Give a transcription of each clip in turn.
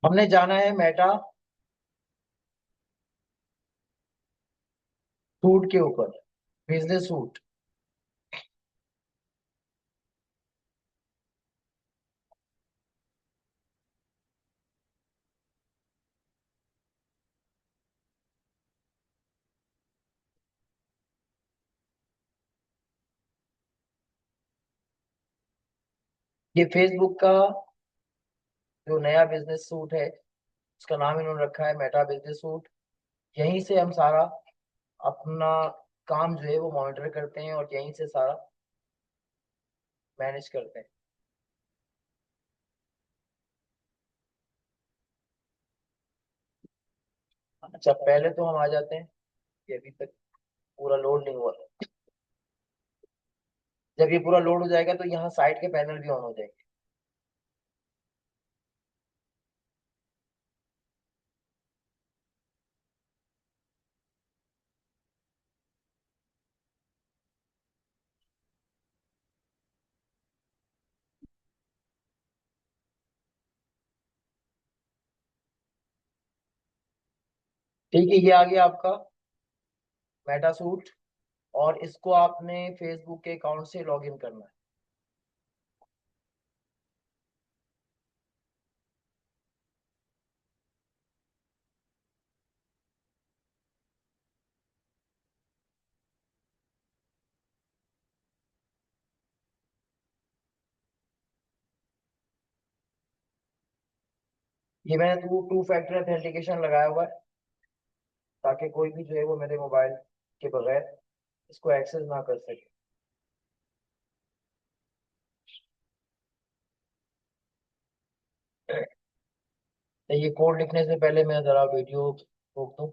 हमने जाना है मेटा सूट के ऊपर, बिजनेस सूट। ये फेसबुक का जो नया बिजनेस सूट है, उसका नाम इन्होंने रखा है मेटा बिजनेस सूट। यहीं से हम सारा अपना काम जो है वो मॉनिटर करते हैं और यहीं से सारा मैनेज करते हैं। अच्छा, पहले तो हम आ जाते हैं, ये अभी तक पूरा लोड नहीं हुआ। जब ये पूरा लोड हो जाएगा तो यहाँ साइड के पैनल भी ऑन हो जाएंगे। ठीक है, ये आ गया आपका मेटा सूट। और इसको आपने फेसबुक के अकाउंट से लॉग इन करना है। ये मैंने टू फैक्टर ऑथेंटिकेशन लगाया हुआ है, ताकि कोई भी जो है वो मेरे मोबाइल के बगैर इसको एक्सेस ना कर सके। तो ये कोड लिखने से पहले मैं जरा वीडियो रोक दूं।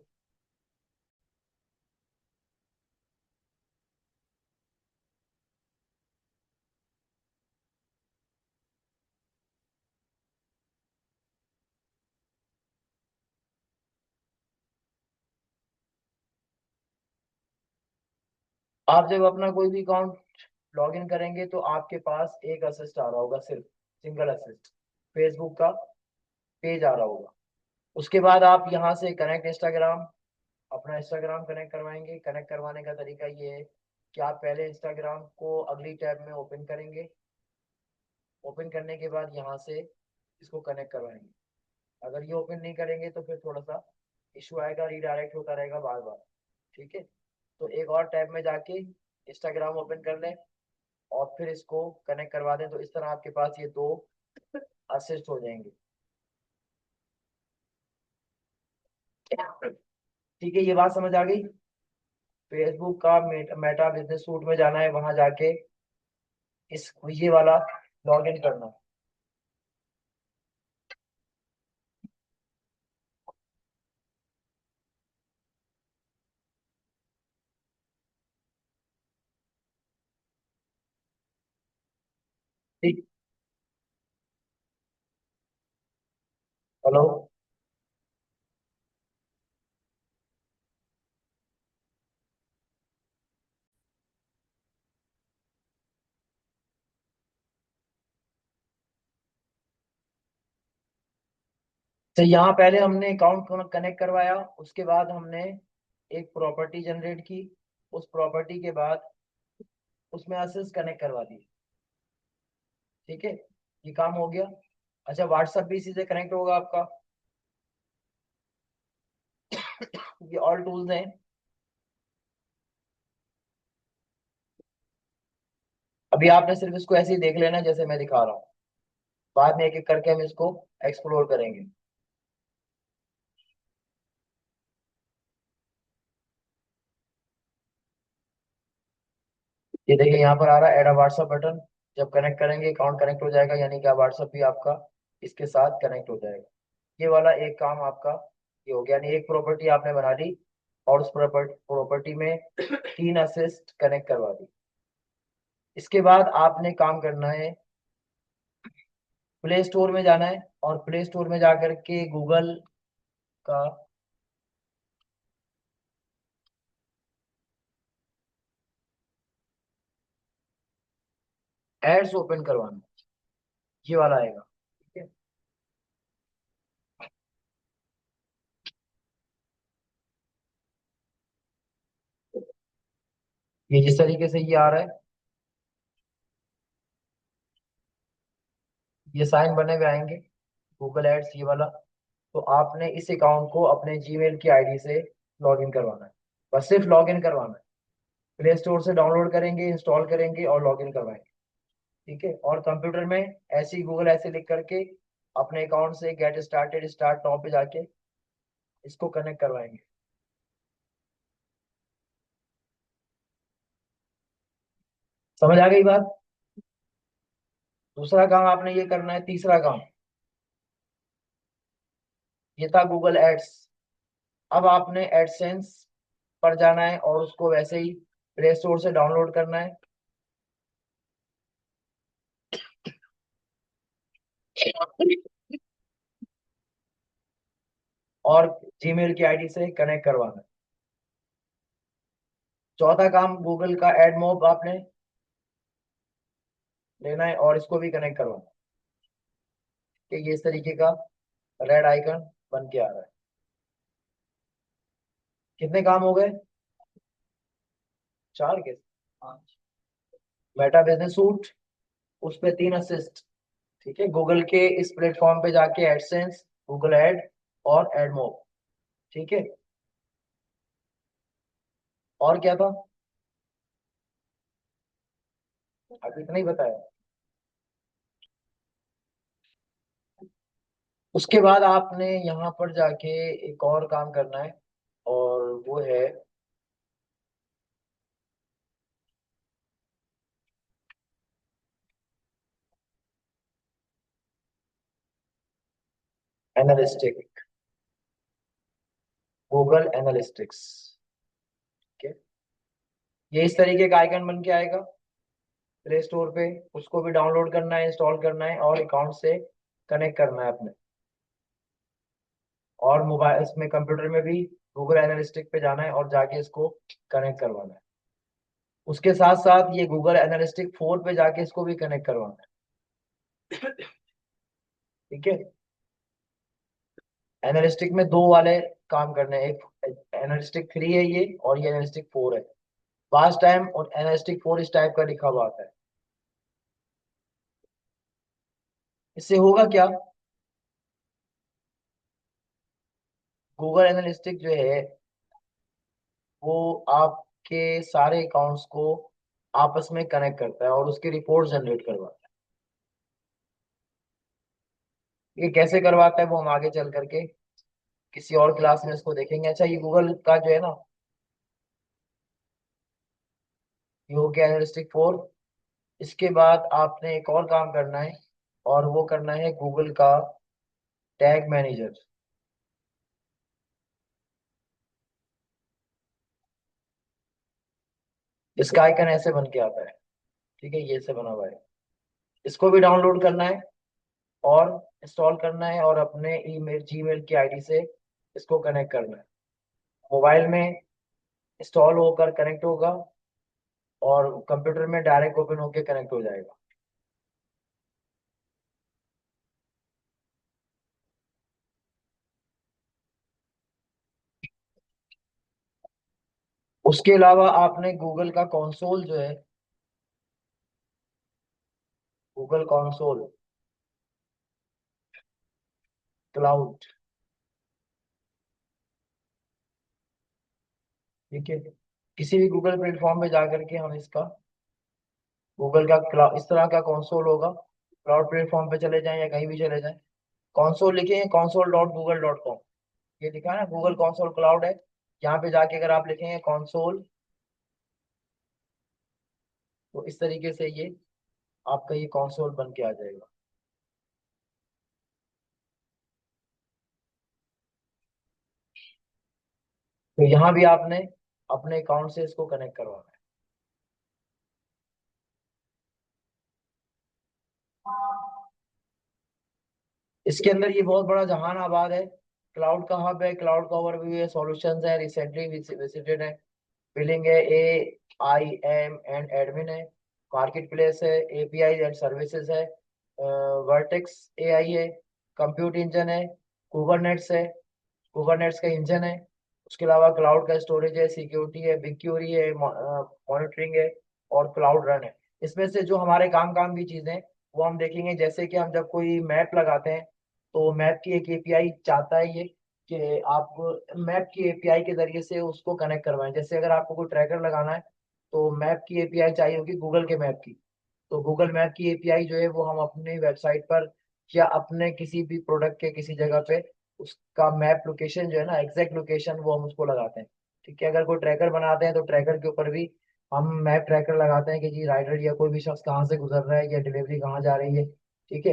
आप जब अपना कोई भी अकाउंट लॉग इन करेंगे तो आपके पास एक असिस्ट आ रहा होगा, सिर्फ सिंगल असिस्ट, फेसबुक का पेज आ रहा होगा। उसके बाद आप यहाँ से कनेक्ट इंस्टाग्राम, अपना इंस्टाग्राम कनेक्ट करवाएंगे। कनेक्ट करवाने का तरीका ये है कि आप पहले इंस्टाग्राम को अगली टैब में ओपन करेंगे। ओपन करने के बाद यहाँ से इसको कनेक्ट करवाएंगे। अगर ये ओपन नहीं करेंगे तो फिर थोड़ा सा इशू आएगा, रीडायरेक्ट होता रहेगा बार बार। ठीक है, तो एक और टैब में जाके इंस्टाग्राम ओपन कर लें और फिर इसको कनेक्ट करवा दें, तो इस तरह आपके पास ये दो असिस्ट हो जाएंगे। ठीक है, ये बात समझ आ गई। फेसबुक का मेटा बिजनेस सूट में जाना है, वहां जाके इस ये वाला लॉग इन करना है। ठीक। हेलो। तो यहाँ पहले हमने अकाउंट कनेक्ट करवाया, उसके बाद हमने एक प्रॉपर्टी जनरेट की। उस प्रॉपर्टी के बाद उसमें असेस कनेक्ट करवा दिए। ठीक है, ये काम हो गया। अच्छा, व्हाट्सएप भी इसी से कनेक्ट होगा आपका। ये ऑल टूल्स हैं। अभी आपने सिर्फ इसको ऐसे ही देख लेना जैसे मैं दिखा रहा हूँ। बाद में एक एक करके हम इसको एक्सप्लोर करेंगे। ये देखिए, यहाँ पर आ रहा है ऐड अ व्हाट्सएप बटन। जब कनेक्ट करेंगे अकाउंट कनेक्ट हो जाएगा, यानी कि व्हाट्सएप भी आपका इसके साथ कनेक्ट हो जाएगा। ये वाला एक काम आपका ये हो गया, यानी एक प्रॉपर्टी आपने बना ली और उस प्रॉपर्टी में तीन असिस्ट कनेक्ट करवा दी। इसके बाद आपने काम करना है, प्ले स्टोर में जाना है और प्ले स्टोर में जाकर के गूगल का एड्स ओपन करवाना है। ये वाला आएगा। ठीक है, ये जिस तरीके से ये आ रहा है, ये साइन बने हुए आएंगे, गूगल एड्स ये वाला। तो आपने इस अकाउंट को अपने जीमेल की आईडी से लॉग इन करवाना है, बस सिर्फ लॉग इन करवाना है। प्ले स्टोर से डाउनलोड करेंगे, इंस्टॉल करेंगे और लॉग इन करवाएंगे। ठीक है, और कंप्यूटर में ऐसे ही गूगल ऐसे लिख करके अपने अकाउंट से गेट स्टार्टेड स्टार्ट नाउ पे जाके इसको कनेक्ट करवाएंगे। समझ आ गई बात? दूसरा काम आपने ये करना है। तीसरा काम, ये था गूगल एड्स। अब आपने एडसेंस पर जाना है और उसको वैसे ही प्ले स्टोर से डाउनलोड करना है और जीमेल की आईडी से कनेक्ट करवाना है। चौथा काम, गूगल का एड मोब आपने लेना है और इसको भी कनेक्ट करवाना है कि ये इस तरीके का रेड आइकन बन के आ रहा है। कितने काम हो गए? चार के। मेटा बिजनेस सूट, उस पे 3 असिस्ट। ठीक है, गूगल के इस प्लेटफॉर्म पे जाके एडसेंस, गूगल एड और एडमोब। ठीक है, और क्या था? अब इतना ही बताया। उसके बाद आपने यहाँ पर जाके एक और काम करना है, और वो है एनालिस्टिक, गूगल एनालिस्टिक्स। ठीक है, ये इस तरीके का आइकन बन के आएगा प्ले स्टोर पे। उसको भी डाउनलोड करना है, इंस्टॉल करना है और अकाउंट से कनेक्ट करना है अपने। और मोबाइल इसमें कंप्यूटर में भी गूगल एनालिस्टिक पे जाना है और जाके इसको कनेक्ट करवाना है। उसके साथ साथ ये गूगल एनालिस्टिक 4 पे जाके इसको भी कनेक्ट करवाना है। ठीक है, एनालिस्टिक में दो वाले काम करने हैं, एक एनालिस्टिक 3 है ये, और ये एनालिस्टिक 4 है। पास्ट टाइम और एनालिस्टिक 4 इस टाइप का लिखा हुआ आता है। इससे होगा क्या? गूगल एनालिस्टिक जो है वो आपके सारे अकाउंट्स को आपस में कनेक्ट करता है और उसकी रिपोर्ट जनरेट करवाता है। ये कैसे करवाता है वो हम आगे चल करके किसी और क्लास में इसको देखेंगे। अच्छा, ये गूगल का जो है ना, ये हो गया एनालिस्टिक 4। इसके बाद आपने एक और काम करना है, और वो करना है गूगल का टैग मैनेजर। इसका आइकन ऐसे बन के आता है। ठीक है, ये से बना हुआ है। इसको भी डाउनलोड करना है और इंस्टॉल करना है और अपने ईमेल जीमेल की आईडी से इसको कनेक्ट करना है। मोबाइल में इंस्टॉल होकर कनेक्ट होगा और कंप्यूटर में डायरेक्ट ओपन होकर कनेक्ट हो जाएगा। उसके अलावा आपने गूगल का कंसोल जो है, गूगल कंसोल क्लाउड। ठीक है, किसी भी गूगल प्लेटफॉर्म पे जाकर के हम इसका गूगल का क्लाउड, इस तरह का कंसोल होगा। क्लाउड प्लेटफॉर्म पे चले जाएं या कहीं भी चले जाएं, कंसोल लिखेंगे console.google.com, ये लिखा है ना गूगल कंसोल क्लाउड है। यहाँ पे जाके अगर आप लिखेंगे कंसोल, तो इस तरीके से ये आपका ये कंसोल बन के आ जाएगा। तो यहाँ भी आपने अपने अकाउंट से इसको कनेक्ट करवाना है। इसके अंदर ये बहुत बड़ा जहान आबाद है। क्लाउड का हब है, क्लाउड का ओवरव्यू है, सॉल्यूशंस है, रिसेंटली विजिटेड है, बिलिंग है, AIM एंड एडमिन है, मार्केट प्लेस है, API एंड सर्विसेज है, वर्टेक्स AI है, कंप्यूट इंजन है, कुबरनेट्स है, कुबरनेट्स का इंजन है, उसके अलावा क्लाउड का स्टोरेज है, सिक्योरिटी है, बिक्योरी है, मॉनिटरिंग है, और क्लाउड रन है। इसमें से जो हमारे काम की चीजें हैं, वो हम देखेंगे। जैसे कि हम जब कोई मैप लगाते हैं, तो मैप की एक एपीआई चाहता है ये कि आप मैप की एपीआई के जरिए से उसको कनेक्ट करवाएं। जैसे अगर आपको कोई ट्रैकर लगाना है, तो मैप की एपीआई चाहिए होगी गूगल के मैप की। तो गूगल मैप की एपीआई जो है वो हम अपनी वेबसाइट पर या अपने किसी भी प्रोडक्ट के किसी जगह पे उसका मैप लोकेशन जो है ना, एग्जैक्ट लोकेशन, वो हम उसको लगाते हैं। ठीक है, अगर कोई ट्रैकर बनाते हैं तो ट्रैकर के ऊपर भी हम मैप ट्रैकर लगाते हैं कि जी राइडर या कोई भी शख्स कहाँ से गुजर रहा है या डिलीवरी कहाँ जा रही है। ठीक है,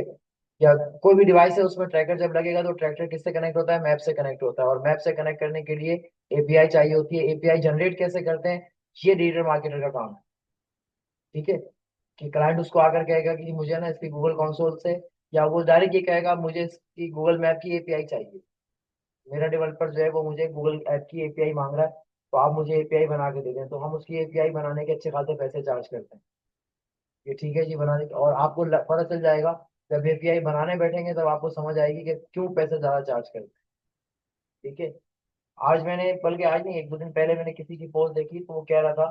या कोई भी डिवाइस है उसमें ट्रैकर जब लगेगा तो ट्रैक्टर किससे कनेक्ट होता है, मैप से कनेक्ट होता है। और मैप से कनेक्ट करने के लिए एपीआई चाहिए होती है। एपीआई जनरेट कैसे करते हैं, ये डिजिटल मार्केटर का काम है। ठीक है, कि क्लाइंट उसको आकर कहेगा कि मुझे ना इसकी गूगल कंसोल से, या वो डायरेक्ट ये कहेगा मुझे इसकी गूगल मैप की एपीआई चाहिए। मेरा डेवलपर जो है वो मुझे गूगल ऐप की एपीआई मांग रहा है, तो आप मुझे एपीआई बना के दे दें। तो हम उसकी एपीआई बनाने के अच्छे खासे पैसे चार्ज करते हैं। ये ठीक है जी, बनाने के। और आपको पता चल जाएगा जब एपीआई बनाने बैठेंगे, तब आपको समझ आएगी कि क्यों पैसे ज्यादा चार्ज करते हैं। ठीक है, आज मैंने, बल्कि आज नहीं, एक दो दिन पहले मैंने किसी की पोस्ट देखी, तो वो कह रहा था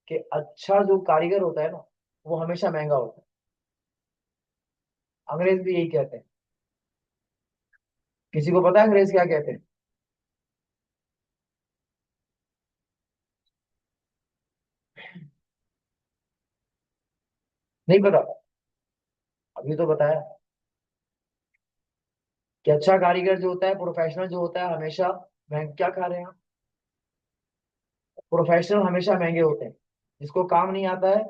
कि अच्छा जो कारीगर होता है ना, वो हमेशा महंगा होता है। अंग्रेज भी यही कहते हैं। किसी को पता है अंग्रेज क्या कहते हैं? नहीं पता? अभी तो बताया कि अच्छा कारीगर जो होता है, प्रोफेशनल जो होता है, हमेशा महंग, क्या खा रहे हैं आप? प्रोफेशनल हमेशा महंगे होते हैं। जिसको काम नहीं आता है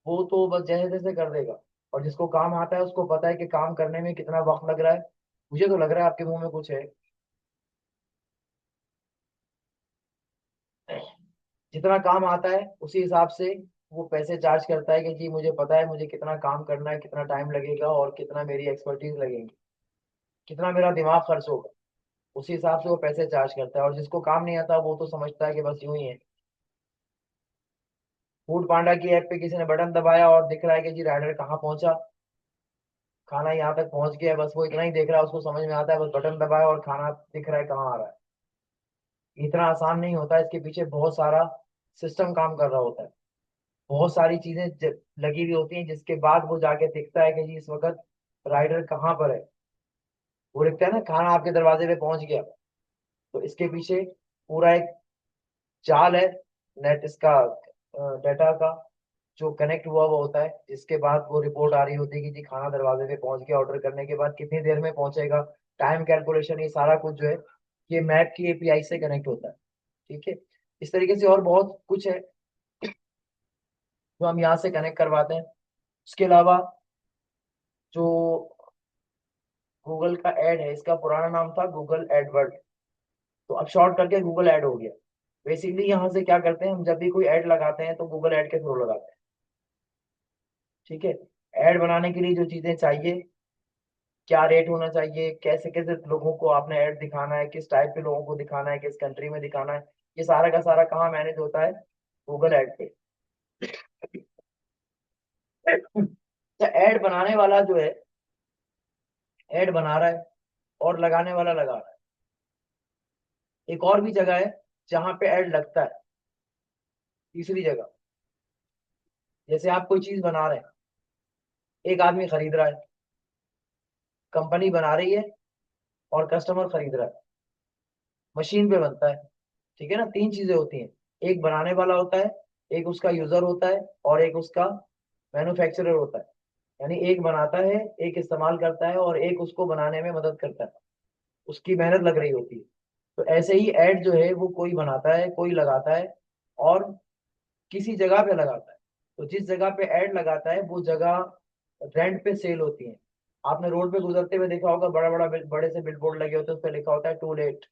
वो तो बस जैसे तैसे कर देगा, और जिसको काम आता है उसको पता है कि काम करने में कितना वक्त लग रहा है। मुझे तो लग रहा है आपके मुंह में कुछ है। जितना काम आता है उसी हिसाब से वो पैसे चार्ज करता है कि जी मुझे पता है मुझे कितना काम करना है, कितना टाइम लगेगा, और कितना मेरी एक्सपर्टीज लगेगी, कितना मेरा दिमाग खर्च होगा। उसी हिसाब से वो पैसे चार्ज करता है। और जिसको काम नहीं आता वो तो समझता है कि बस यूं ही है। फूड पांडा की ऐप पे किसी ने बटन दबाया और दिख रहा है कि जी राइडर कहाँ पहुंचा, खाना यहाँ तक पहुंच गया है, बस वो इतना ही देख रहा है, उसको समझ में आता है, बस बटन दबाया और खाना दिख रहा है कहाँ आ रहा है। इतना आसान नहीं होता, इसके पीछे बहुत सारा सिस्टम काम कर रहा होता है। बहुत सारी चीजें लगी हुई होती हैं, जिसके बाद वो जाके दिखता है कि जी इस वक्त राइडर कहाँ पर है। वो लिखता है ना, खाना आपके दरवाजे पे पहुंच गया। तो इसके पीछे पूरा एक जाल है, नेट इसका, डाटा का, जो कनेक्ट हुआ हुआ होता है, जिसके बाद वो रिपोर्ट आ रही होती है कि जी खाना दरवाजे पे पहुंच गया। ऑर्डर करने के बाद कितनी देर में पहुंचेगा, टाइम कैलकुलेशन, ये सारा कुछ जो है ये मैप की एपीआई से कनेक्ट होता है। ठीक है, इस तरीके से और बहुत कुछ है जो हम यहाँ से कनेक्ट करवाते हैं। उसके अलावा जो गूगल का एड है, इसका पुराना नाम था गूगल एडवर्ड, तो अब शॉर्ट करके गूगल एड हो गया। बेसिकली यहाँ से क्या करते हैं, हम जब भी कोई ऐड लगाते हैं तो गूगल ऐड के थ्रू लगाते हैं। ठीक है, ऐड बनाने के लिए जो चीजें चाहिए, क्या रेट होना चाहिए, कैसे कैसे लोगों को आपने ऐड दिखाना है, किस टाइप के लोगों को दिखाना है, किस कंट्री में दिखाना है, ये सारा का सारा कहाँ मैनेज होता है, गूगल ऐड पे। तो ऐड बनाने वाला जो है, ऐड बना रहा है, और लगाने वाला लगा रहा है। एक और भी जगह है जहाँ पे ऐड लगता है, तीसरी जगह। जैसे आप कोई चीज बना रहे हैं, एक आदमी खरीद रहा है, कंपनी बना रही है, और कस्टमर खरीद रहा है। मशीन पे बनता है। ठीक है ना, तीन चीजें होती हैं। एक बनाने वाला होता है, एक उसका यूजर होता है, और एक उसका मैन्युफैक्चरर होता है। यानी एक बनाता है, एक इस्तेमाल करता है, और एक उसको बनाने में मदद करता है, उसकी मेहनत लग रही होती है। तो ऐसे ही ऐड जो है वो कोई बनाता है, कोई लगाता है, और किसी जगह पे लगाता है। तो जिस जगह पे ऐड लगाता है वो जगह रेंट पे सेल होती है। आपने रोड पे गुजरते हुए देखा होगा, बड़ा बड़ा बड़े से बिलबोर्ड लगे होते हैं, उस पर लिखा होता है टू लेट,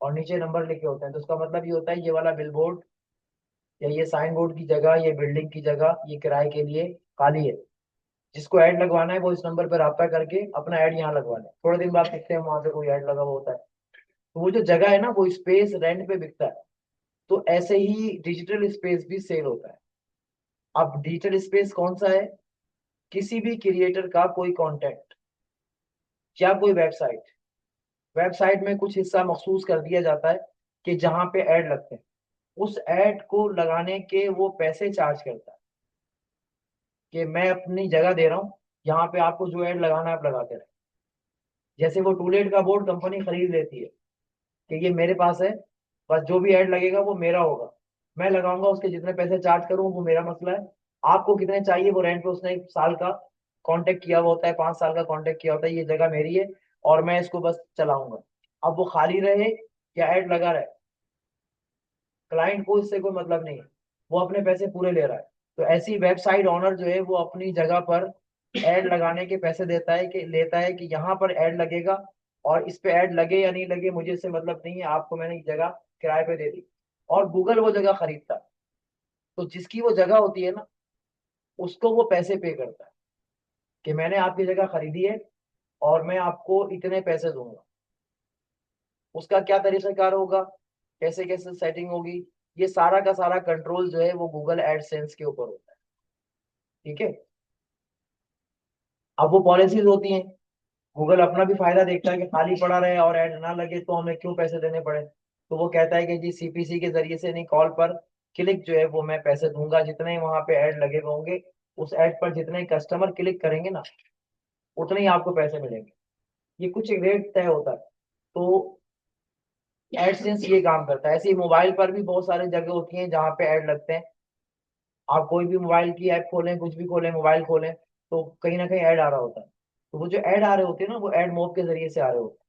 और नीचे नंबर लिखे होते हैं। तो उसका मतलब ये होता है ये वाला बिलबोर्ड या ये साइन बोर्ड की जगह, ये बिल्डिंग की जगह, ये किराए के लिए खाली है। जिसको ऐड लगवाना है वो इस नंबर पर रब्ता करके अपना ऐड यहाँ लगवा ले। थोड़े दिन बाद देखते हैं वहां पे कोई ऐड लगा हुआ होता है। तो वो जो जगह है ना, वो स्पेस रेंट पे बिकता है। तो ऐसे ही डिजिटल स्पेस भी सेल होता है। अब डिजिटल स्पेस कौन सा है, किसी भी क्रिएटर का कोई कंटेंट या कोई वेबसाइट, वेबसाइट में कुछ हिस्सा मखसूस कर दिया जाता है कि जहां पे ऐड लगते हैं, उस ऐड को लगाने के वो पैसे चार्ज करता है कि मैं अपनी जगह दे रहा हूँ, यहाँ पे आपको जो ऐड लगाना है आप लगाते रहे। जैसे वो टूलेट का बोर्ड कंपनी खरीद लेती है कि ये मेरे पास है, बस जो भी ऐड लगेगा वो मेरा होगा, मैं लगाऊंगा, उसके जितने पैसे चार्ज करूँ वो मेरा मसला है। आपको कितने चाहिए वो रेंट पे उसने 1 साल का कॉन्टेक्ट किया हुआ होता है, 5 साल का कॉन्टेक्ट किया होता है, ये जगह मेरी है और मैं इसको बस चलाऊंगा। अब वो खाली रहे या ऐड लगा रहे, क्लाइंट को इससे कोई मतलब नहीं है, वो अपने पैसे पूरे ले रहा है। तो ऐसी वेबसाइट ओनर जो है वो अपनी जगह पर ऐड लगाने के पैसे देता है कि लेता है कि यहाँ पर ऐड लगेगा, और इस पे ऐड लगे या नहीं लगे मुझे इससे मतलब नहीं है, आपको मैंने जगह किराए पे दे दी। और गूगल वो जगह खरीदता है, तो जिसकी वो जगह होती है ना, उसको वो पैसे पे करता है कि मैंने आपकी जगह खरीदी है और मैं आपको इतने पैसे दूंगा। उसका क्या तरीकाकार होगा, कैसे कैसे सेटिंग होगी, ये सारा का सारा कंट्रोल जो है वो गूगल एडसेंस के ऊपर होता है। ठीक है। अब वो पॉलिसीज होती हैं, गूगल अपना भी फायदा देखता है कि खाली पड़ा रहे और ऐड ना लगे तो हमें क्यों पैसे देने पड़े, तो वो कहता है कि जी सीपीसी के जरिए से नहीं, कॉल पर क्लिक जो है वो मैं पैसे दूंगा, जितने वहां पे ऐड लगे हुए होंगे उस ऐड पर जितने कस्टमर क्लिक करेंगे ना, उतने ही आपको पैसे मिलेंगे। ये कुछ एक रेट तय होता है। तो एडसेंस ये काम करता है। ऐसे ही मोबाइल पर भी बहुत सारी जगह होती हैं जहाँ पे ऐड लगते हैं। आप कोई भी मोबाइल की ऐप खोलें, कुछ भी खोलें, मोबाइल खोलें, तो कहीं ना कहीं ऐड आ रहा होता है। तो वो जो ऐड आ रहे होते हैं ना, वो ऐड मोब के जरिए से आ रहे होते हैं।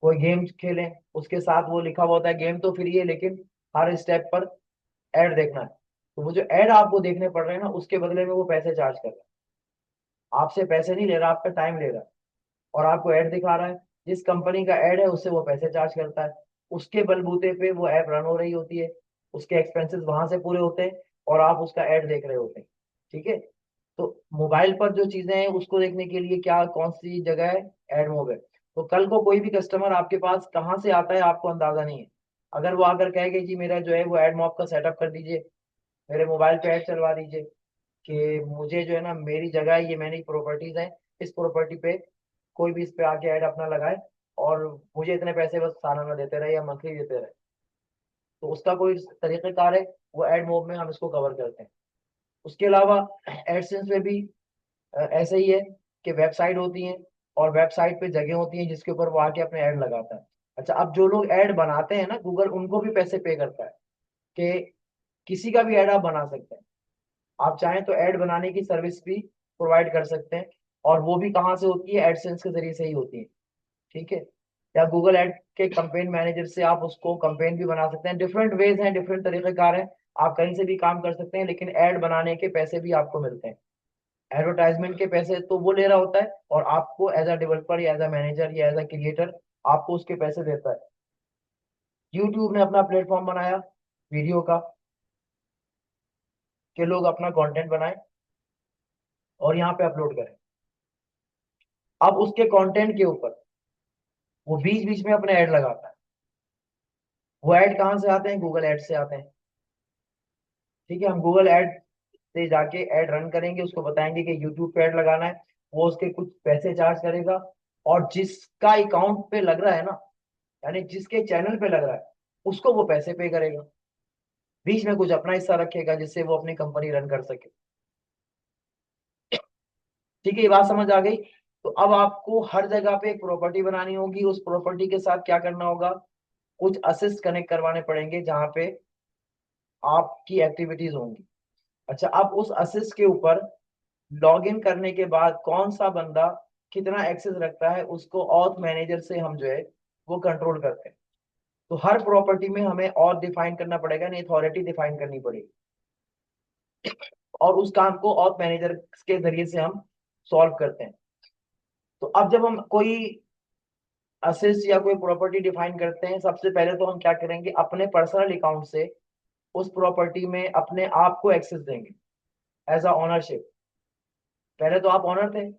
कोई गेम खेलें, उसके साथ वो लिखा हुआ होता है गेम तो फ्री है लेकिन हर स्टेप पर ऐड देखना है, तो वो जो ऐड आपको देखने पड़ रहे हैं ना, उसके बदले में वो पैसे चार्ज कर रहा है। आपसे पैसे नहीं ले रहा, आपका टाइम ले रहा है, और आपको ऐड दिखा रहा है। जिस कंपनी का ऐड है उससे वो पैसे चार्ज करता है, उसके बलबूते पे वो ऐप रन हो रही होती है, उसके एक्सपेंसेस वहां से पूरे होते हैं और आप उसका ऐड देख रहे होते हैं। ठीक है। तो मोबाइल पर जो चीजें हैं उसको देखने के लिए क्या कौन सी जगह है, एड मोब है। तो कल को कोई भी कस्टमर आपके पास कहाँ से आता है आपको अंदाजा नहीं है, अगर वो आकर कहेगा जी मेरा जो है वो एड मॉब का सेटअप कर दीजिए, मेरे मोबाइल पे ऐड चलवा दीजिए, कि मुझे जो है ना मेरी जगह है, ये मेरी प्रॉपर्टीज है, इस प्रॉपर्टी पे कोई भी इस पे आके ऐड अपना लगाए और मुझे इतने पैसे बस सालाना देते रहे या मंथली देते रहे, तो उसका कोई तरीक़ेकार है, वो एड मोब में हम इसको कवर करते हैं। उसके अलावा एडसेंस में भी ऐसे ही है कि वेबसाइट होती है और वेबसाइट पे जगह होती है जिसके ऊपर वो आके अपने ऐड लगाता है। अच्छा, अब जो लोग ऐड बनाते हैं ना, गूगल उनको भी पैसे पे करता है कि किसी का भी ऐड आप बना सकते हैं। आप चाहें तो ऐड बनाने की सर्विस भी प्रोवाइड कर सकते हैं, और वो भी कहाँ से होती है, एडसेंस के जरिए से ही होती है। ठीक है। या गूगल एड के कंपेन मैनेजर से आप उसको कंपेन भी बना सकते हैं। डिफरेंट वेज हैं, डिफरेंट तरीकेकार हैं, आप कहीं से भी काम कर सकते हैं, लेकिन ऐड बनाने के पैसे भी आपको मिलते हैं। एडवर्टाइजमेंट के पैसे तो वो ले रहा होता है, और आपको एज अ डेवलपर या एज अ मैनेजर या एज अ क्रिएटर आपको उसके पैसे देता है। यूट्यूब ने अपना प्लेटफॉर्म बनाया वीडियो का, कि लोग अपना कंटेंट बनाएं और यहाँ पे अपलोड करें। अब उसके कंटेंट के ऊपर वो बीच बीच में अपने ऐड लगाता है। वो ऐड कहाँ से आते हैं, गूगल ऐड से आते हैं। ठीक है। हम गूगल ऐड से जाके ऐड रन करेंगे, उसको बताएंगे कि यूट्यूब पे ऐड लगाना है, वो उसके कुछ पैसे चार्ज करेगा, और जिसका अकाउंट पे लग रहा है ना, यानी जिसके चैनल पे लग रहा है, उसको वो पैसे पे करेगा। बीच में कुछ अपना हिस्सा रखेगा जिससे वो अपनी कंपनी रन कर सके। ठीक है, ये बात समझ आ गई। तो अब आपको हर जगह पे एक प्रॉपर्टी बनानी होगी, उस प्रॉपर्टी के साथ क्या करना होगा, कुछ असिस्ट कनेक्ट करवाने पड़ेंगे जहां पे आपकी एक्टिविटीज होंगी। अच्छा, अब उस असिस्ट के ऊपर लॉग इन करने के बाद कौन सा बंदा कितना एक्सेस रखता है, उसको ऑथ मैनेजर से हम जो है वो कंट्रोल करते हैं। तो हर प्रॉपर्टी में हमें और डिफाइन करना पड़ेगा, नहीं अथॉरिटी डिफाइन करनी पड़ेगी, और उस काम को ऑथ मैनेजर के जरिए से हम सॉल्व करते हैं। तो अब जब हम कोई असेस या कोई प्रॉपर्टी डिफाइन करते हैं, सबसे पहले तो हम क्या करेंगे, अपने पर्सनल अकाउंट से उस प्रॉपर्टी में अपने आप को एक्सेस देंगे एज अ ओनरशिप। पहले तो आप ओनर थे,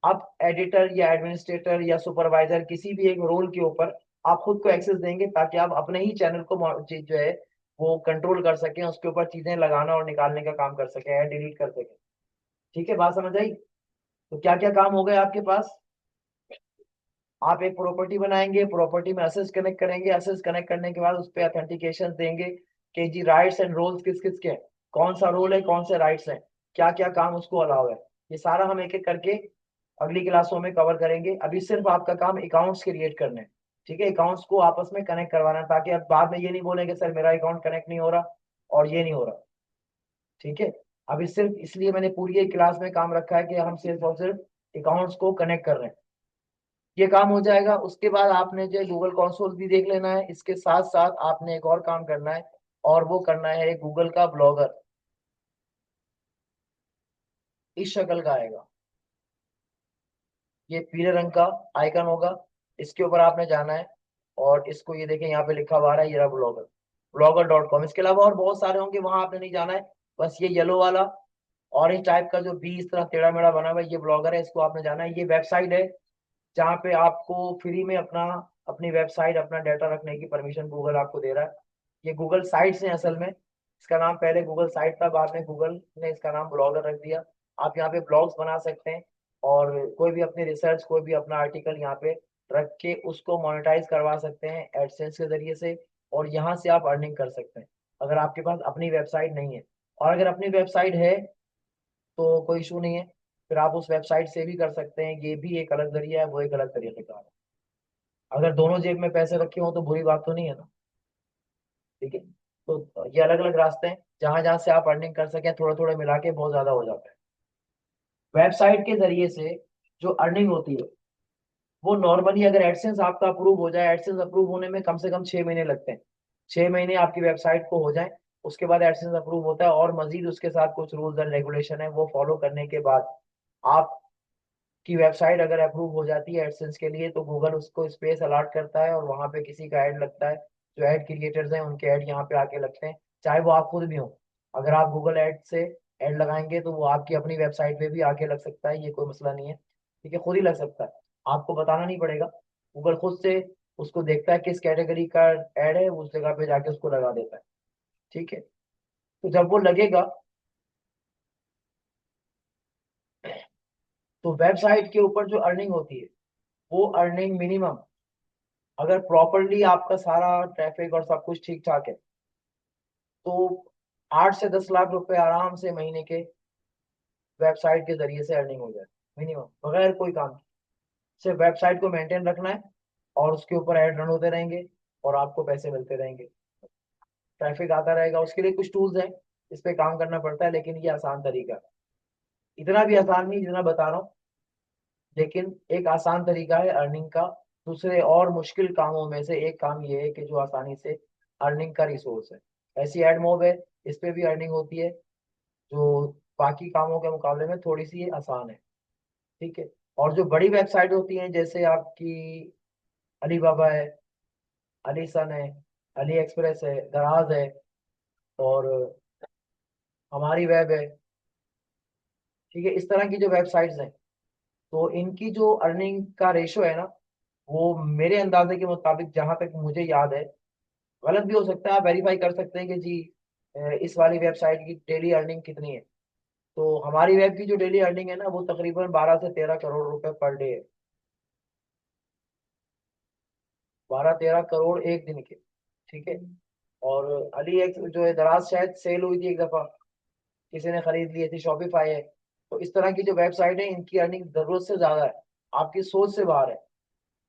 आप एडिटर या एडमिनिस्ट्रेटर या सुपरवाइजर किसी भी एक रोल के ऊपर आप खुद को एक्सेस देंगे, ताकि आप अपने ही चैनल को जो है वो कंट्रोल कर सकें, उसके ऊपर चीजें लगाना और निकालने का काम कर सकें, ऐड डिलीट कर सकें। ठीक है, बात समझ आई। तो क्या क्या काम हो गए आपके पास, आप एक प्रॉपर्टी बनाएंगे, प्रॉपर्टी में असेस कनेक्ट करेंगे, असेस कनेक्ट करने के बाद उस पर ऑथेंटिकेशन देंगे कि जी राइट्स एंड रोल्स किस किस के हैं, कौन सा रोल है, कौन से राइट्स हैं, क्या क्या काम उसको अलाउ है। ये सारा हम एक एक करके अगली क्लासों में कवर करेंगे। अभी सिर्फ आपका काम अकाउंट्स क्रिएट करने हैं, ठीक है, अकाउंट्स को आपस में कनेक्ट करवाना है, ताकि आप बाद में ये नहीं बोलेंगे सर मेरा अकाउंट कनेक्ट नहीं हो रहा और ये नहीं हो रहा। ठीक है, अभी सिर्फ इसलिए मैंने पूरी एक क्लास में काम रखा है कि हम सिर्फ और सिर्फ अकाउंट्स को कनेक्ट कर रहे हैं। ये काम हो जाएगा, उसके बाद आपने जो गूगल कंसोल भी देख लेना है, इसके साथ साथ आपने एक और काम करना है, और वो करना है गूगल का ब्लॉगर। इस शक्ल का आएगा, ये पीले रंग का आइकन होगा, इसके ऊपर आपने जाना है, और इसको ये देखें यहाँ पे लिखा हुआ आ रहा है, ये रहा ब्लॉगर, blogger.com। इसके अलावा और बहुत सारे होंगे, वहां आपने नहीं जाना है। बस ये येलो वाला ऑरेंज टाइप का जो बी इस तरह टेढ़ा मेढ़ा बना हुआ है, ये ब्लॉगर है, इसको आपने जाना है। ये वेबसाइट है जहाँ पे आपको फ्री में अपनी वेबसाइट, अपना डाटा रखने की परमिशन गूगल आपको दे रहा है। ये गूगल साइट्स है असल में, इसका नाम पहले गूगल साइट था, बाद में गूगल ने इसका नाम ब्लॉगर रख दिया। आप यहाँ पे ब्लॉग्स बना सकते हैं, और कोई भी अपनी रिसर्च, कोई भी अपना आर्टिकल यहाँ पे रख के उसको मोनेटाइज करवा सकते हैं एडसेंस के जरिए से, और यहाँ से आप अर्निंग कर सकते हैं अगर आपके पास अपनी वेबसाइट नहीं है। और अगर अपनी वेबसाइट है तो कोई इशू नहीं है, फिर आप उस वेबसाइट से भी कर सकते हैं, ये भी एक अलग जरिया है, वो एक अलग तरीके का है। अगर दोनों जेब में पैसे रखे हो तो बुरी बात तो नहीं है ना। ठीक है, तो ये अलग अलग रास्ते हैं जहां जहां से आप अर्निंग कर सकें, थोड़ा थोड़ा मिला के बहुत ज्यादा हो जाता है। वेबसाइट के जरिए से जो अर्निंग होती है, वो नॉर्मली अगर एडसेंस आपका अप्रूव हो जाए, एडसेंस अप्रूव होने में कम से कम 6 महीने लगते हैं। 6 महीने आपकी वेबसाइट को हो जाए, उसके बाद एडसेंस अप्रूव होता है, और मजीद उसके साथ कुछ रूल्स एंड रेगुलेशन है, वो फॉलो करने के बाद आप की वेबसाइट अगर अप्रूव हो जाती है एडसेंस के लिए, तो गूगल उसको स्पेस अलॉट करता है, और वहां पे किसी का ऐड लगता है। जो ऐड क्रिएटर्स हैं उनके ऐड यहाँ पे आके लगते हैं, चाहे वो आप खुद भी हो। अगर आप गूगल ऐड से ऐड लगाएंगे तो वो आपकी अपनी वेबसाइट पे भी आके लग सकता है, ये कोई मसला नहीं है। ठीक है, खुद ही लग सकता है, आपको बताना नहीं पड़ेगा। गूगल खुद से उसको देखता है किस कैटेगरी का ऐड है, उस जगह पे जाके उसको लगा देता है। ठीक है, तो जब वो लगेगा, तो वेबसाइट के ऊपर जो अर्निंग होती है, वो अर्निंग मिनिमम, अगर प्रॉपरली आपका सारा ट्रैफिक और सब कुछ ठीक ठाक है, तो 8 से 10 लाख रुपए आराम से महीने के वेबसाइट के जरिए से अर्निंग हो जाए, मिनिमम, बगैर कोई काम के। सिर्फ वेबसाइट को मेंटेन रखना है, और उसके ऊपर ऐड रन होते रहेंगे, और आपको पैसे मिलते रहेंगे, ट्रैफिक आता रहेगा। उसके लिए कुछ टूल्स हैं, इस पे काम करना पड़ता है, लेकिन ये आसान तरीका है। इतना भी आसान नहीं जितना बता रहा हूँ, लेकिन एक आसान तरीका है अर्निंग का। दूसरे और मुश्किल कामों में से एक काम ये है कि जो आसानी से अर्निंग का रिसोर्स है, ऐसी एड मोब है, इस पे भी अर्निंग होती है, जो बाकी कामों के मुकाबले में थोड़ी सी आसान है। ठीक है, और जो बड़ी वेबसाइट होती हैं, जैसे आपकी अलीबाबा है, अली सन है, अली एक्सप्रेस है, दराज है, और हमारी वेब है, ठीक है, इस तरह की जो वेबसाइट्स हैं, तो इनकी जो अर्निंग का रेशो है ना, वो मेरे अंदाजे के मुताबिक, जहां तक मुझे याद है, गलत भी हो सकता है, आप वेरीफाई कर सकते हैं कि जी इस वाली वेबसाइट की डेली अर्निंग कितनी है। तो हमारी वेब की जो डेली अर्निंग है ना, वो तकरीबन 12 से 13 करोड़ रुपए पर डे है। 12-13 करोड़ एक दिन के। ठीक है, और अली एक जो है दराज शायद सेल हुई थी एक दफा, किसी ने खरीद ली थी, शॉपिफाई है। तो इस तरह की जो वेबसाइट है, इनकी अर्निंग जरूरत से ज्यादा है, आपकी सोच से बाहर है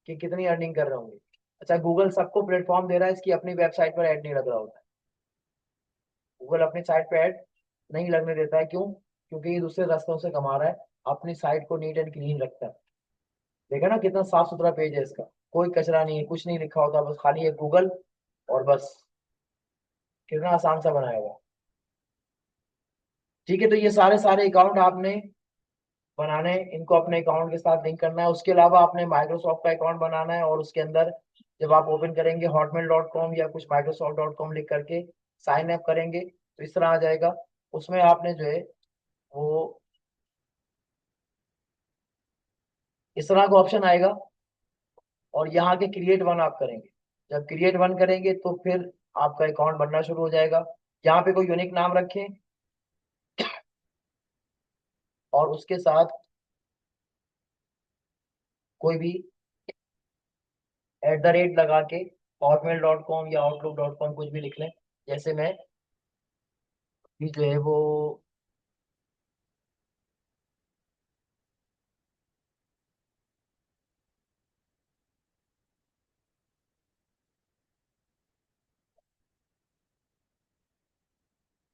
कि कितनी अर्निंग कर रहे होंगे। अच्छा, गूगल सबको प्लेटफॉर्म दे रहा है, इसकी अपनी वेबसाइट पर ऐड नहीं लग रहा होता है। गूगल अपनी साइट पे ऐड नहीं लगने देता है, क्यों? क्योंकि ये दूसरे रास्तों से कमा रहा है, अपनी साइट को नीट एंड क्लीन रखता है। देखा ना कितना साफ सुथरा पेज है इसका, कोई कचरा नहीं है, कुछ नहीं लिखा होता, बस खाली है गूगल, और बस, कितना आसान सा बनाया हुआ। ठीक है, तो ये सारे सारे अकाउंट आपने बनाने हैं, इनको अपने अकाउंट के साथ लिंक करना है। उसके अलावा आपने माइक्रोसॉफ्ट का अकाउंट बनाना है, और उसके अंदर जब आप ओपन करेंगे hotmail.com या कुछ microsoft.com लिख करके साइन अप करेंगे, तो इस तरह आ जाएगा। उसमें आपने जो है वो इस तरह का ऑप्शन आएगा, और यहाँ के क्रिएट वन आप करेंगे। जब क्रिएट वन करेंगे तो फिर आपका अकाउंट बनना शुरू हो जाएगा। यहाँ पे कोई यूनिक नाम रखें, और उसके साथ कोई भी @ लगा के hotmail.com या outlook.com कुछ भी लिख लें। जैसे मैं भी जो है वो,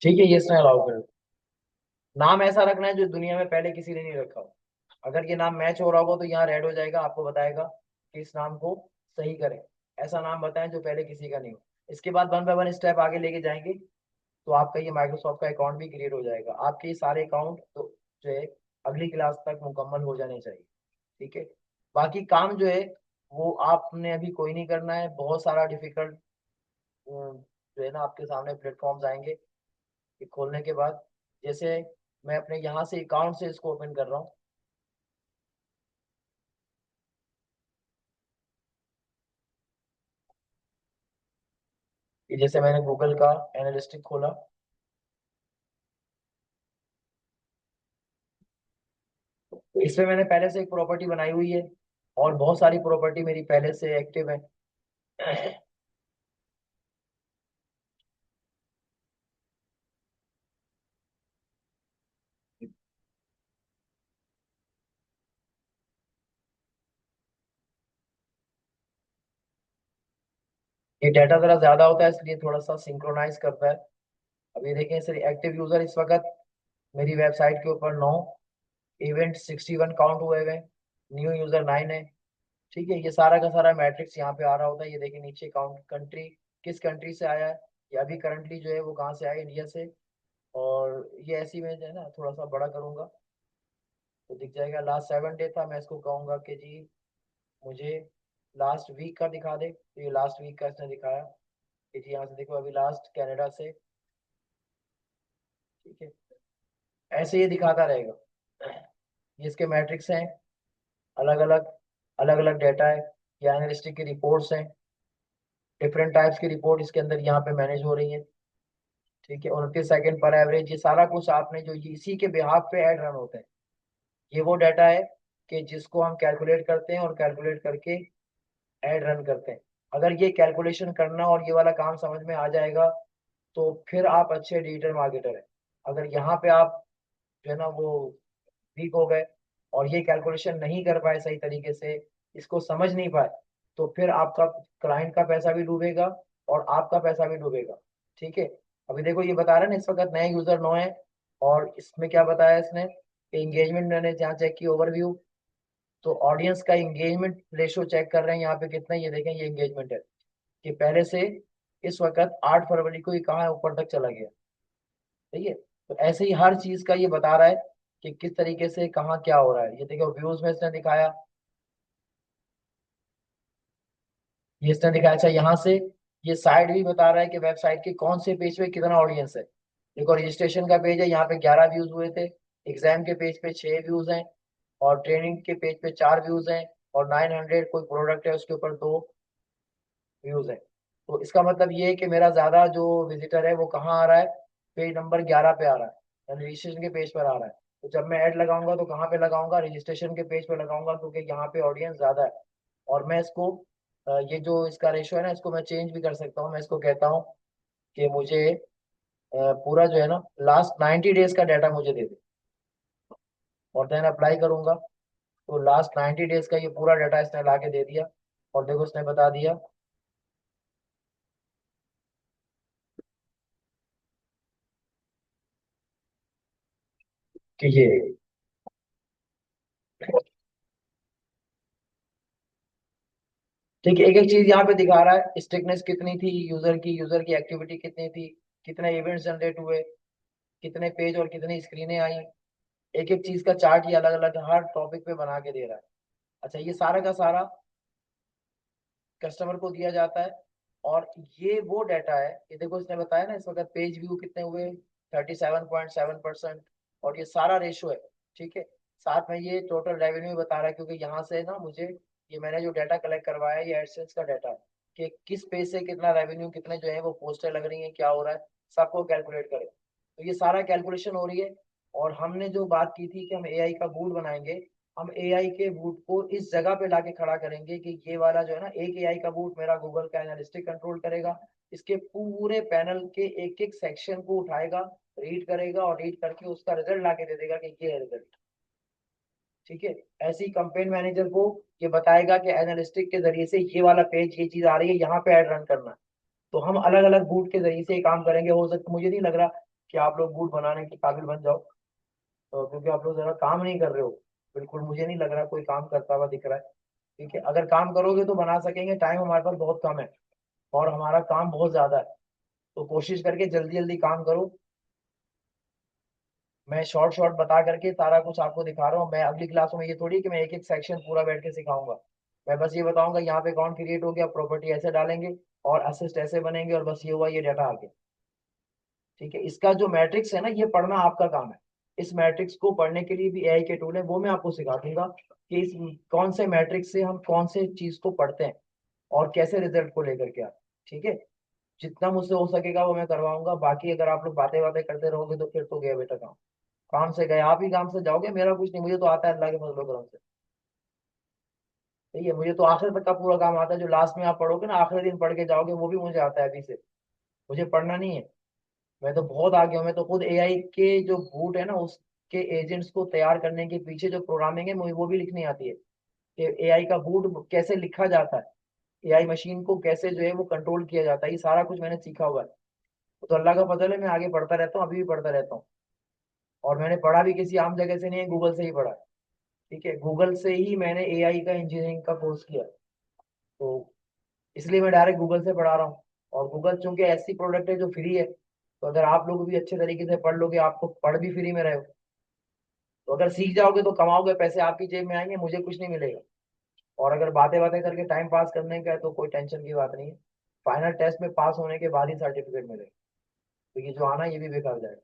ठीक है, ये इसने अलाउ कर। नाम ऐसा रखना है जो दुनिया में पहले किसी ने नहीं रखा हो। अगर ये नाम मैच हो रहा होगा तो यहाँ रेड हो जाएगा, आपको बताएगा कि इस नाम को सही करें। ऐसा नाम बताएं जो पहले किसी का नहीं हो। इसके बाद 1 बाय 1 स्टेप आगे लेके जाएंगे, तो आपका ये माइक्रोसॉफ्ट का अकाउंट भी क्रिएट हो जाएगा। आपके ये सारे अकाउंट तो जो है अगली क्लास तक मुकम्मल हो जाने चाहिए। ठीक है। बाकी काम जो है वो आपने अभी कोई नहीं करना है। बहुत सारा डिफिकल्ट जो है ना आपके सामने प्लेटफॉर्म्स आएंगे ये खोलने के बाद। जैसे मैं अपने यहाँ से अकाउंट से इसको ओपन कर रहा हूँ। कि जैसे मैंने गूगल का एनालिस्टिक खोला, तो इसमें मैंने पहले से एक प्रॉपर्टी बनाई हुई है और बहुत सारी प्रॉपर्टी मेरी पहले से एक्टिव है। ये डाटा जरा ज्यादा होता है इसलिए थोड़ा सा सिंक्रोनाइज करता है। अब ये देखें सर, एक्टिव यूजर इस वक्त मेरी वेबसाइट के ऊपर 9, इवेंट 61 काउंट हुए हुए, न्यू यूजर 9 है। ठीक है, ये सारा का सारा मैट्रिक्स यहाँ पे आ रहा होता है। ये देखिए नीचे काउंट कंट्री, किस कंट्री से आया है। ये अभी करंटली जो है वो कहाँ से आया, इंडिया से। और ये ऐसी में जो है ना थोड़ा सा बड़ा करूंगा तो दिख जाएगा। लास्ट 7 डे था, मैं इसको कहूंगा कि जी मुझे लास्ट वीक का दिखा दे, तो ये लास्ट वीक का इसने दिखाया कि जी यहाँ से देखो अभी लास्ट कनाडा से। ठीक है, ऐसे ये दिखाता रहेगा। ये इसके मैट्रिक्स हैं, अलग अलग, अलग अलग डेटा है। ये एनालिस्टिक की रिपोर्ट्स हैं, डिफरेंट टाइप्स की रिपोर्ट इसके अंदर यहाँ पे मैनेज हो रही है। ठीक है, 29 सेकंड पर एवरेज, ये सारा कुछ आपने जो ये इसी के बिहाफ पे ऐड रन होते हैं। ये वो डाटा है कि जिसको हम कैलकुलेट करते हैं और कैलकुलेट करके ऐड रन करते हैं। अगर ये कैलकुलेशन करना और ये वाला काम समझ में आ जाएगा तो फिर आप अच्छे डिजिटल मार्केटर हैं। अगर यहाँ पे आप जो है ना वो वीक हो गए और ये कैलकुलेशन नहीं कर पाए सही तरीके से, इसको समझ नहीं पाए, तो फिर आपका क्लाइंट का पैसा भी डूबेगा और आपका पैसा भी डूबेगा। ठीक है। अभी देखो ये बता रहे हैं ना इस वक्त नए यूजर 9 है। और इसमें क्या बताया इसने कि एंगेजमेंट मैंने जहाँ चेक की ओवरव्यू, तो ऑडियंस का एंगेजमेंट रेशो चेक कर रहे हैं यहाँ पे कितना। ये देखें ये एंगेजमेंट है कि पहले से इस वक्त 8 फरवरी को ये कहाँ ऊपर तक चला गया। ठीक है, तो ऐसे ही हर चीज का ये बता रहा है कि किस तरीके से कहाँ क्या हो रहा है। ये देखो व्यूज में इसने दिखाया, ये इसने दिखाया। अच्छा यहाँ से ये साइड भी बता रहा है कि वेबसाइट के कौन से पेज पे कितना ऑडियंस है। देखो रजिस्ट्रेशन का पेज है, यहाँ पे 11 व्यूज हुए थे। एग्जाम के पेज पे 6 व्यूज हैं। और ट्रेनिंग के पेज पे 4 व्यूज हैं। और 900 कोई प्रोडक्ट है उसके ऊपर 2 व्यूज है। तो इसका मतलब ये है कि मेरा ज्यादा जो विजिटर है वो कहाँ आ रहा है, पेज नंबर 11 पे आ रहा है, यानी रजिस्ट्रेशन के पेज पर आ रहा है। तो जब मैं ऐड लगाऊंगा तो कहाँ पे लगाऊंगा, रजिस्ट्रेशन के पेज पे लगाऊंगा, क्योंकि यहाँ पे ऑडियंस ज्यादा है। और मैं इसको ये जो इसका रेशो है ना इसको मैं चेंज भी कर सकता हूँ। मैं इसको कहता हूँ कि मुझे पूरा जो है ना लास्ट 90 डेज का डाटा मुझे दे दे। और देन अप्लाई करूंगा तो लास्ट 90 डेज का ये पूरा डाटा इसने ला के दे दिया। और देखो इसने बता दिया कि ये, ठीक है, एक एक चीज यहाँ पे दिखा रहा है। स्टिकनेस कितनी थी यूजर की एक्टिविटी कितनी थी, कितने इवेंट्स जनरेट हुए, कितने पेज और कितनी स्क्रीनें आई। एक एक चीज का चार्ट ये अलग अलग हर टॉपिक पे बना के दे रहा है। अच्छा ये सारा का सारा कस्टमर को दिया जाता है। और ये वो डाटा है, ये देखो इसने बताया ना इस वक्त पेज व्यू कितने हुए, 37.7%। और ये सारा रेशो है। ठीक है, साथ में ये टोटल रेवेन्यू बता रहा है, क्योंकि यहाँ से ना मुझे ये मैंने जो डाटा कलेक्ट करवाया है ये एडसेंस का डाटा है कि किस पेज से कितना रेवेन्यू, कितने जो है वो पोस्टर लग रही है, क्या हो रहा है, सबको कैलकुलेट करे। तो ये सारा कैलकुलेशन हो रही है। और हमने जो बात की थी कि हम एआई का बूट बनाएंगे, हम एआई के बूट को इस जगह पे लाके खड़ा करेंगे कि ये वाला जो है ना, एक एआई का बूट मेरा गूगल का एनालिस्टिक कंट्रोल करेगा, इसके पूरे पैनल के एक एक सेक्शन को उठाएगा, रीड करेगा और रीड करके उसका रिजल्ट लाके दे देगा कि ये है रिजल्ट। ठीक है। ऐसी कंपेन मैनेजर को ये बताएगा कि एनालिस्टिक के जरिए से ये वाला पेज, ये चीज आ रही है, यहाँ पे ऐड रन करना है। तो हम अलग अलग बूट के जरिए से ये काम करेंगे। हो सकता, मुझे नहीं लग रहा कि आप लोग बूट बनाने के काबिल बन जाओ, तो क्योंकि आप लोग जरा काम नहीं कर रहे हो। बिल्कुल मुझे नहीं लग रहा कोई काम करता हुआ दिख रहा है। ठीक है, अगर काम करोगे तो बना सकेंगे, टाइम हमारे पास बहुत कम है और हमारा काम बहुत ज्यादा है। तो कोशिश करके जल्दी जल्दी काम करो। मैं शॉर्ट शॉर्ट बता करके सारा कुछ आपको दिखा रहा हूँ। मैं अगली क्लासों में ये थोड़ी कि मैं एक एक सेक्शन पूरा बैठ के सिखाऊंगा। मैं बस ये बताऊंगा यहाँ पे अकाउंट क्रिएट हो गया, प्रॉपर्टी ऐसे डालेंगे और असिस्ट ऐसे बनेंगे और बस ये हुआ, ये डाटा आ गया। ठीक है, इसका जो मैट्रिक्स है ना, ये पढ़ना आपका काम है। इस मैट्रिक्स को पढ़ने के लिए भी एआई के टूल है, वो मैं आपको सिखा दूंगा कि इस कौन से मैट्रिक्स से हम कौन से चीज को पढ़ते हैं और कैसे रिजल्ट को लेकर के आते हैं। ठीक है, जितना मुझसे हो सकेगा वो मैं करवाऊंगा। बाकी अगर आप लोग बातें बातें करते रहोगे तो फिर तो गया बेटा काम। काम से गए, आप ही काम से जाओगे, मेरा कुछ नहीं, मुझे तो आता है अल्लाह के फजलो करम से। ठीक है, मुझे तो आखिर तक का पूरा काम आता है। जो लास्ट में आप पढ़ोगे ना, आखिरी दिन पढ़ के जाओगे, वो भी मुझे आता है अभी से। मुझे पढ़ना नहीं है। मैं तो बहुत आगे हूँ। मैं तो खुद एआई के जो बूट है ना, उसके एजेंट्स को तैयार करने के पीछे जो प्रोग्रामिंग है, मुझे वो भी लिखनी आती है कि एआई का बूट कैसे लिखा जाता है, एआई मशीन को कैसे जो है वो कंट्रोल किया जाता है। ये सारा कुछ मैंने सीखा हुआ है। तो अल्लाह का फजल है, मैं आगे पढ़ता रहता हूँ, अभी भी पढ़ता रहता हूँ। और मैंने पढ़ा भी किसी आम जगह से नहीं है, गूगल से ही पढ़ा है। ठीक है, गूगल से ही मैंने एआई का इंजीनियरिंग का कोर्स किया। तो इसलिए मैं डायरेक्ट गूगल से पढ़ा रहा हूँ। और गूगल चूंकि ऐसी प्रोडक्ट है जो फ्री है, तो अगर आप लोग भी अच्छे तरीके से पढ़ लोगे, आपको पढ़ भी फ्री में रहे हो, तो अगर सीख जाओगे तो कमाओगे, पैसे आपकी जेब में आएंगे, मुझे कुछ नहीं मिलेगा। और अगर बातें बातें करके टाइम पास करने का है तो कोई टेंशन की बात नहीं है। फाइनल टेस्ट में पास होने के बाद ही सर्टिफिकेट मिलेगा। तो ये जो आना है, ये भी बेकार जाएगा।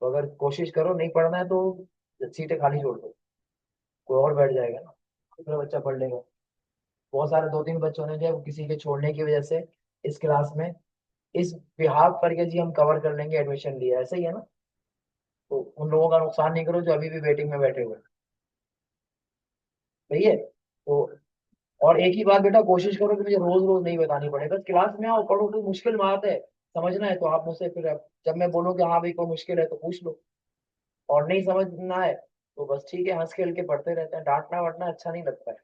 तो अगर कोशिश करो, नहीं पढ़ना है तो सीटें खाली छोड़ दो, कोई और बैठ जाएगा ना, दूसरा बच्चा पढ़ लेगा। बहुत सारे दो तीन बच्चों ने जो है वो किसी के छोड़ने की वजह से इस क्लास में, इस बिहाफ करके जी हम कवर कर लेंगे, एडमिशन लिया, ऐसा ही है ना। तो उन लोगों का नुकसान नहीं करो जो अभी भी वेटिंग में बैठे हुए हैं। सही है। तो और एक ही बात बेटा, कोशिश करो कि मुझे रोज रोज नहीं बतानी पड़े। बस क्लास में आओ, पढ़ो, कोई मुश्किल बात है, समझना है तो आप मुझसे फिर जब मैं बोलूँ कि हाँ भाई कोई मुश्किल है तो पूछ लो। और नहीं समझना है तो बस ठीक है, हंस खेल के पढ़ते रहते हैं। डांटना वाटना अच्छा नहीं लगता है।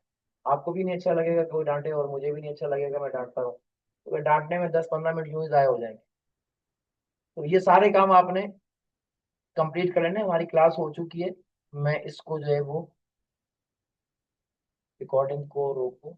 आपको भी नहीं अच्छा लगेगा कोई डांटे, और मुझे भी नहीं अच्छा लगेगा मैं डांटता हूँ। तो फिर डांटने में 10-15 मिनट यूं ही जाया हो जाएंगे। तो ये सारे काम आपने कंप्लीट कर लेने। हमारी क्लास हो चुकी है। मैं इसको जो है वो रिकॉर्डिंग को रोकूं।